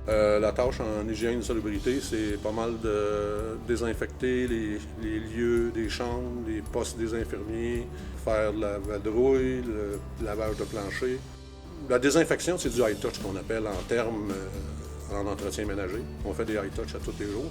La tâche en hygiène et salubrité, c'est pas mal de désinfecter les lieux des chambres, les postes des infirmiers, faire de la vadrouille, le lavage de plancher. La désinfection, c'est du high touch qu'on appelle en termes en entretien ménager. On fait des high touch à tous les jours.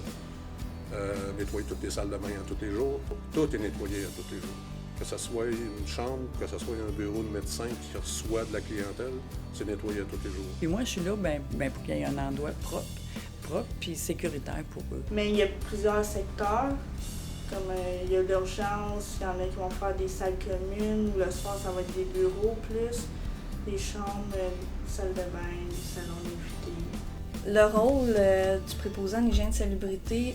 Nettoyer toutes les salles de bain à tous les jours. Tout est nettoyé à tous les jours. Que ce soit une chambre, que ce soit un bureau de médecin qui reçoit de la clientèle, c'est nettoyé à tous les jours. Et moi, je suis là pour qu'il y ait un endroit propre puis sécuritaire pour eux. Mais il y a plusieurs secteurs, comme il y a l'urgence, il y en a qui vont faire des salles communes, le soir, ça va être des bureaux plus, des chambres, salles de bain, des salons d'invités. Le rôle du préposé en hygiène et salubrité,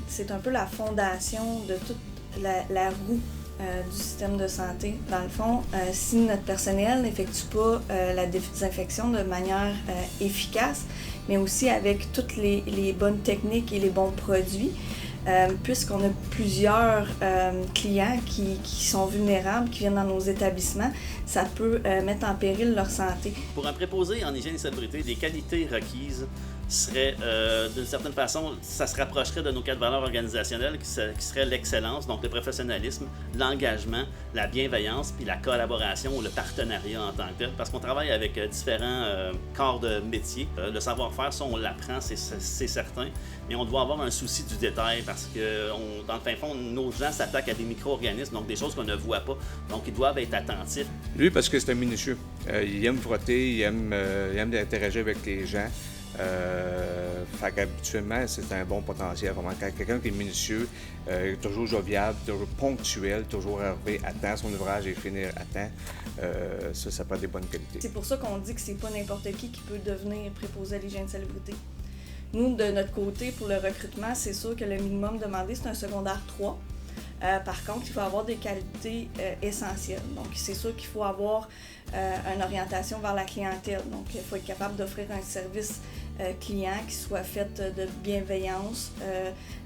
c'est un peu la fondation de toute la roue du système de santé. Dans le fond, si notre personnel n'effectue pas la désinfection de manière efficace, mais aussi avec toutes les bonnes techniques et les bons produits, puisqu'on a plusieurs clients qui sont vulnérables, qui viennent dans nos établissements, ça peut mettre en péril leur santé. Pour un préposé en hygiène et salubrité, les qualités requises seraient, d'une certaine façon, ça se rapprocherait de nos quatre valeurs organisationnelles qui seraient l'excellence, donc le professionnalisme, l'engagement, la bienveillance, puis la collaboration ou le partenariat en tant que tel, parce qu'on travaille avec différents corps de métier. Le savoir-faire, ça, on l'apprend, c'est certain, mais on doit avoir un souci du détail parce que, dans le fin fond, nos gens s'attaquent à des micro-organismes, donc des choses qu'on ne voit pas, donc ils doivent être attentifs. Lui, parce que c'est un minutieux. Il aime frotter, il aime interagir avec les gens. Fait qu'habituellement, c'est un bon potentiel. Vraiment, quand quelqu'un qui est minutieux, toujours jovial, toujours ponctuel, toujours arriver à temps son ouvrage et finir à temps, ça peut être des bonnes qualités. C'est pour ça qu'on dit que c'est pas n'importe qui peut devenir préposé à l'hygiène et salubrité. Nous, de notre côté, pour le recrutement, c'est sûr que le minimum demandé, c'est un secondaire 3. Par contre, il faut avoir des qualités essentielles. Donc, c'est sûr qu'il faut avoir une orientation vers la clientèle. Donc, il faut être capable d'offrir un service client qui soit fait de bienveillance,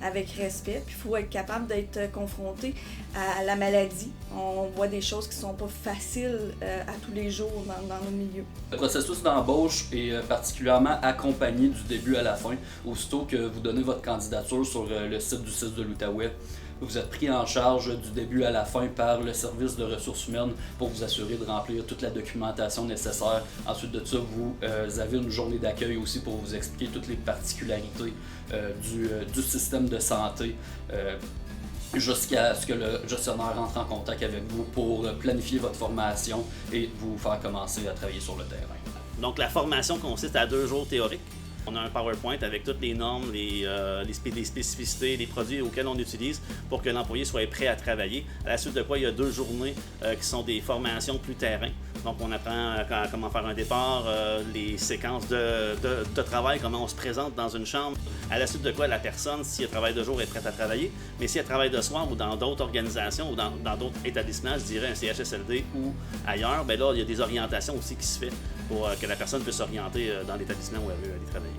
avec respect. Puis, il faut être capable d'être confronté à la maladie. On voit des choses qui ne sont pas faciles à tous les jours dans nos milieux. Le processus d'embauche est particulièrement accompagné du début à la fin. Aussitôt que vous donnez votre candidature sur le site du CIS de l'Outaouais, vous êtes pris en charge du début à la fin par le service de ressources humaines pour vous assurer de remplir toute la documentation nécessaire. Ensuite de ça, vous avez une journée d'accueil aussi pour vous expliquer toutes les particularités du système de santé jusqu'à ce que le gestionnaire rentre en contact avec vous pour planifier votre formation et vous faire commencer à travailler sur le terrain. Donc la formation consiste à 2 jours théoriques. On a un PowerPoint avec toutes les normes, les spécificités, les produits auxquels on utilise pour que l'employé soit prêt à travailler. À la suite de quoi, il y a 2 journées qui sont des formations plus terrain. Donc, on apprend comment faire un départ, les séquences de travail, comment on se présente dans une chambre. À la suite de quoi, la personne, si elle travaille de jour, est prête à travailler. Mais si elle travaille de soir ou dans d'autres organisations ou dans d'autres établissements, je dirais un CHSLD ou ailleurs, bien là, il y a des orientations aussi qui se font pour que la personne puisse s'orienter dans l'établissement où elle veut aller travailler.